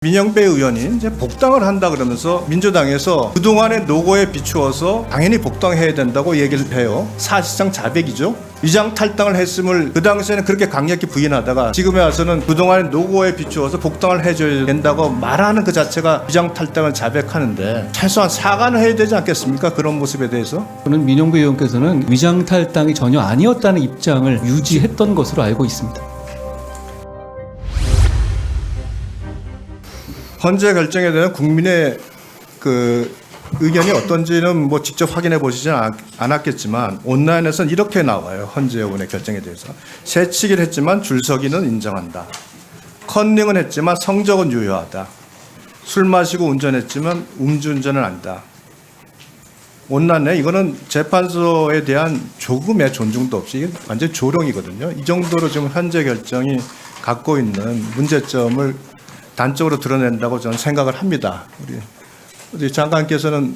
민영배 의원이 이제 복당을 한다 그러면서 민주당에서 그동안의 노고에 비추어서 당연히 복당해야 된다고 얘기를 해요. 사실상 자백이죠. 위장 탈당을 했음을 그 당시에는 그렇게 강력히 부인하다가 지금에 와서는 그동안의 노고에 비추어서 복당을 해줘야 된다고 말하는 그 자체가 위장 탈당을 자백하는데 최소한 사과는 해야 되지 않겠습니까? 그런 모습에 대해서. 저는 민영배 의원께서는 위장 탈당이 전혀 아니었다는 입장을 유지했던 것으로 알고 있습니다. 헌재 결정에 대한 국민의 그 의견이 어떤지는 뭐 직접 확인해 보시진 않았겠지만 온라인에서는 이렇게 나와요. 헌재 의원의 결정에 대해서. 세치기를 했지만 줄서기는 인정한다. 컨닝은 했지만 성적은 유효하다. 술 마시고 운전했지만 음주운전은 아니다. 온라인에 이거는 재판소에 대한 조금의 존중도 없이 이게 완전 조롱이거든요. 이 정도로 지금 헌재 결정이 갖고 있는 문제점을 단적으로 드러낸다고 저는 생각을 합니다. 우리 장관께서는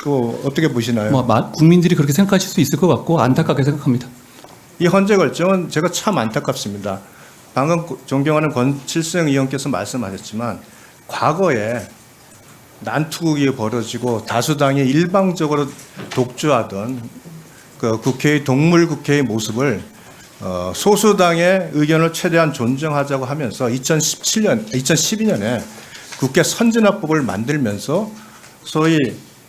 그 어떻게 보시나요? 국민들이 그렇게 생각하실 수 있을 것 같고 안타깝게 생각합니다. 이 헌재 결정은 제가 참 안타깝습니다. 방금 존경하는 권칠성 의원께서 말씀하셨지만 과거에 난투극이 벌어지고 다수당이 일방적으로 독주하던 그 국회의 동물 국회의 모습을 소수당의 의견을 최대한 존중하자고 하면서 2012년에 국회 선진화법을 만들면서 소위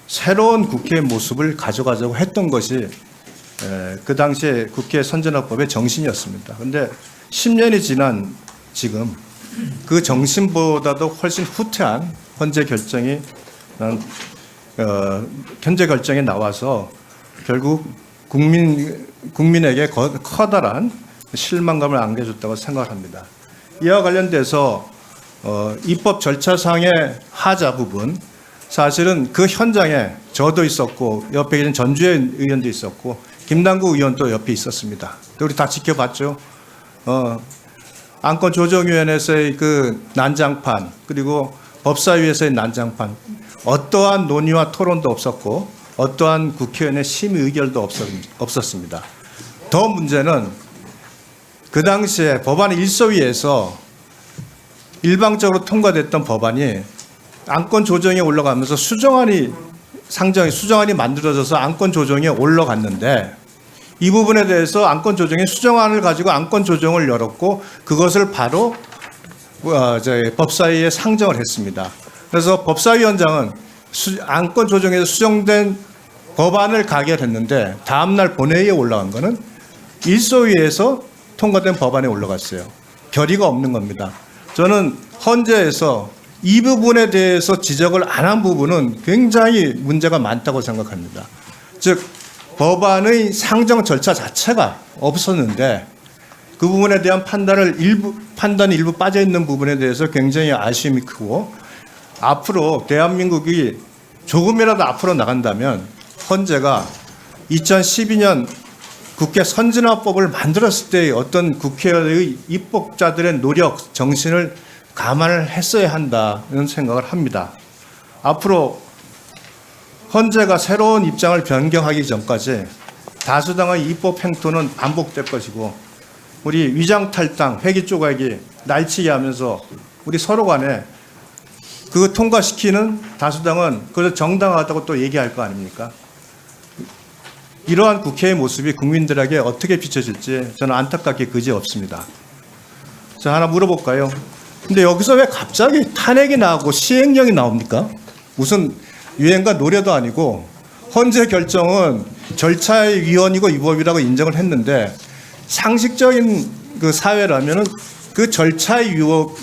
새로운 국회의 모습을 가져가자고 했던 것이 그 당시에 국회 선진화법의 정신이었습니다. 그런데 10년이 지난 지금 그 정신보다도 훨씬 후퇴한 헌재 결정이 나와서 결국 국민에게 커다란 실망감을 안겨줬다고 생각합니다. 이와 관련돼서 입법 절차상의 하자 부분, 사실은 그 현장에 저도 있었고 옆에 계신 전주현 의원도 있었고 김남국 의원도 옆에 있었습니다. 우리 다 지켜봤죠. 안건조정위원회에서의 그 난장판, 그리고 법사위에서의 난장판, 어떠한 논의와 토론도 없었고 어떠한 국회의원의 심의 의결도 없었습니다. 더 문제는 그 당시에 법안 일소위에서 일방적으로 통과됐던 법안이 안건 조정에 올라가면서 수정안이 만들어져서 안건 조정에 올라갔는데 이 부분에 대해서 안건 조정의 수정안을 가지고 안건 조정을 열었고 그것을 바로 법사위에 상정을 했습니다. 그래서 법사위원장은 안건 조정에서 수정된 법안을 가결했는데 다음날 본회의에 올라간 거는 일소위에서 통과된 법안에 올라갔어요. 결의가 없는 겁니다. 저는 헌재에서 이 부분에 대해서 지적을 안 한 부분은 굉장히 문제가 많다고 생각합니다. 즉 법안의 상정 절차 자체가 없었는데 그 부분에 대한 판단이 일부 빠져 있는 부분에 대해서 굉장히 아쉬움이 크고 앞으로 대한민국이 조금이라도 앞으로 나간다면 헌재가 2012년 국회 선진화법을 만들었을 때의 어떤 국회의 입법자들의 노력, 정신을 감안을 했어야 한다는 생각을 합니다. 앞으로 헌재가 새로운 입장을 변경하기 전까지 다수당의 입법 행토는 반복될 것이고 우리 위장 탈당, 회기 조각이 날치기 하면서 우리 서로 간에 그 통과시키는 다수당은 그것을 정당하다고 또 얘기할 거 아닙니까? 이러한 국회의 모습이 국민들에게 어떻게 비춰질지 저는 안타깝게 그지없습니다. 자, 하나 물어볼까요? 근데 여기서 왜 갑자기 탄핵이 나오고 시행령이 나옵니까? 무슨 유행과 노래도 아니고 헌재 결정은 절차의 위헌이고 위법이라고 인정을 했는데 상식적인 그 사회라면은 그 절차의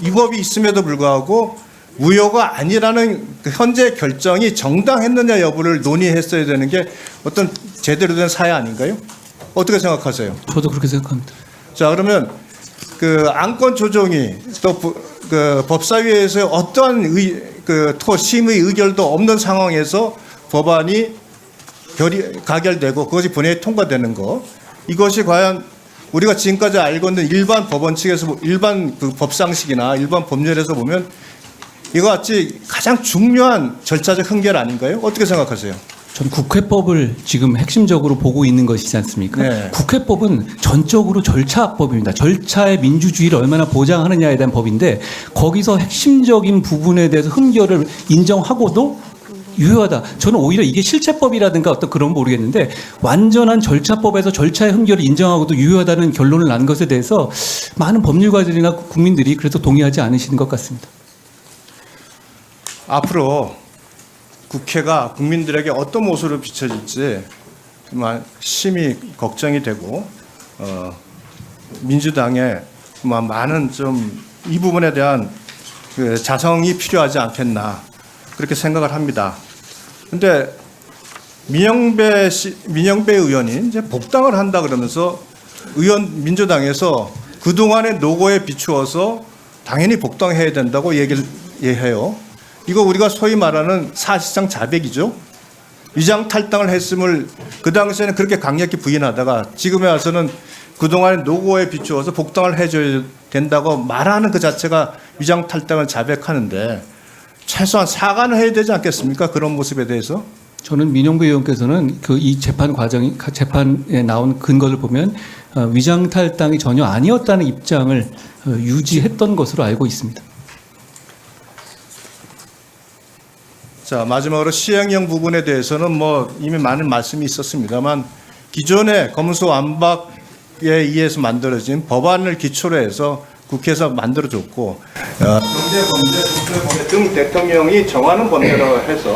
위법이 있음에도 불구하고 무효가 아니라는 그 현재 결정이 정당했느냐 여부를 논의했어야 되는 게 어떤 제대로 된 사회 아닌가요? 어떻게 생각하세요? 저도 그렇게 생각합니다. 자, 그러면 그 안건 조정이 또 그 법사위에서 어떠한 심의 의결도 없는 상황에서 법안이 가결되고 그것이 본회의에 통과되는 거, 이것이 과연 우리가 지금까지 알고 있는 일반 법원 측에서 일반 그 법상식이나 일반 법률에서 보면 이거 같이 가장 중요한 절차적 흥결 아닌가요? 어떻게 생각하세요? 전 국회법을 지금 핵심적으로 보고 있는 것이지 않습니까? 네. 국회법은 전적으로 절차법입니다. 절차의 민주주의를 얼마나 보장하느냐에 대한 법인데 거기서 핵심적인 부분에 대해서 흠결을 인정하고도 유효하다. 저는 오히려 이게 실체법이라든가 어떤 그런 모르겠는데 완전한 절차법에서 절차의 흠결을 인정하고도 유효하다는 결론을 난 것에 대해서 많은 법률가들이나 국민들이 그래서 동의하지 않으시는 것 같습니다. 앞으로 국회가 국민들에게 어떤 모습으로 비춰질지 정말 심히 걱정이 되고 민주당에 많은 좀 이 부분에 대한 그 자성이 필요하지 않겠나 그렇게 생각을 합니다. 그런데 민영배 의원이 이제 복당을 한다 그러면서 민주당에서 그동안의 노고에 비추어서 당연히 복당해야 된다고 얘기를 해요. 이거 우리가 소위 말하는 사실상 자백이죠. 위장 탈당을 했음을 그 당시에는 그렇게 강력히 부인하다가 지금에 와서는 그동안의 노고에 비추어서 복당을 해줘야 된다고 말하는 그 자체가 위장 탈당을 자백하는데 최소한 사과는 해야 되지 않겠습니까? 그런 모습에 대해서. 저는 민영배 의원께서는 그 이 재판에 나온 근거를 보면 위장 탈당이 전혀 아니었다는 입장을 유지했던 것으로 알고 있습니다. 자, 마지막으로 시행령 부분에 대해서는 뭐 이미 많은 말씀이 있었습니다만 기존의 검수 완박에 의해서 만들어진 법안을 기초로 해서 국회에서 만들어줬고 경제범죄, 국제범죄 등 대통령이 정하는 범죄라고 해서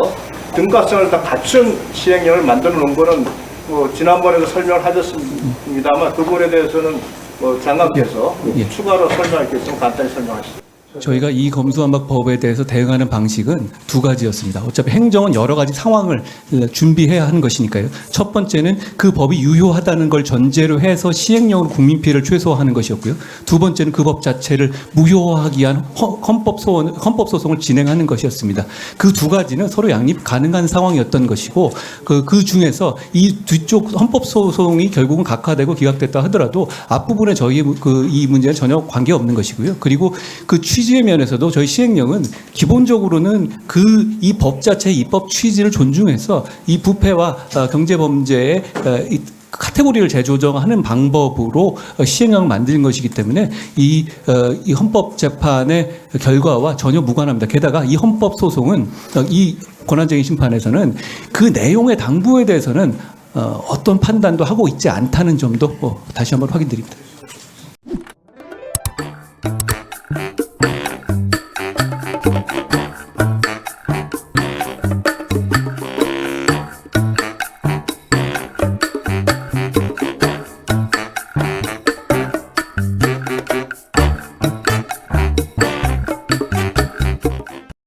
등가성을 다 갖춘 시행령을 만들어 놓은 거는 뭐 지난번에도 설명을 하셨습니다만 그 부분에 대해서는 뭐 장관께서 예. 추가로 설명하겠으면 간단히 설명하시죠. 저희가 이 검수완박법에 대해서 대응하는 방식은 두 가지였습니다. 어차피 행정은 여러 가지 상황을 준비해야 하는 것이니까요. 첫 번째는 그 법이 유효하다는 걸 전제로 해서 시행령으로 국민 피해를 최소화하는 것이었고요. 두 번째는 그 법 자체를 무효화하기 위한 헌법소송을 진행하는 것이었습니다. 그 두 가지는 서로 양립 가능한 상황이었던 것이고 그 중에서 이 뒤쪽 헌법소송이 결국은 각하되고 기각됐다 하더라도 앞부분에 저희 이 문제는 전혀 관계없는 것이고요. 그리고 그 취지의 면에서도 저희 시행령은 기본적으로는 이 법 자체의 입법 취지를 존중해서 이 부패와 경제범죄의 이 카테고리를 재조정하는 방법으로 시행령을 만든 것이기 때문에 이 헌법재판의 결과와 전혀 무관합니다. 게다가 이 헌법소송은 이 권한쟁의 심판에서는 그 내용의 당부에 대해서는 어떤 판단도 하고 있지 않다는 점도 다시 한번 확인드립니다.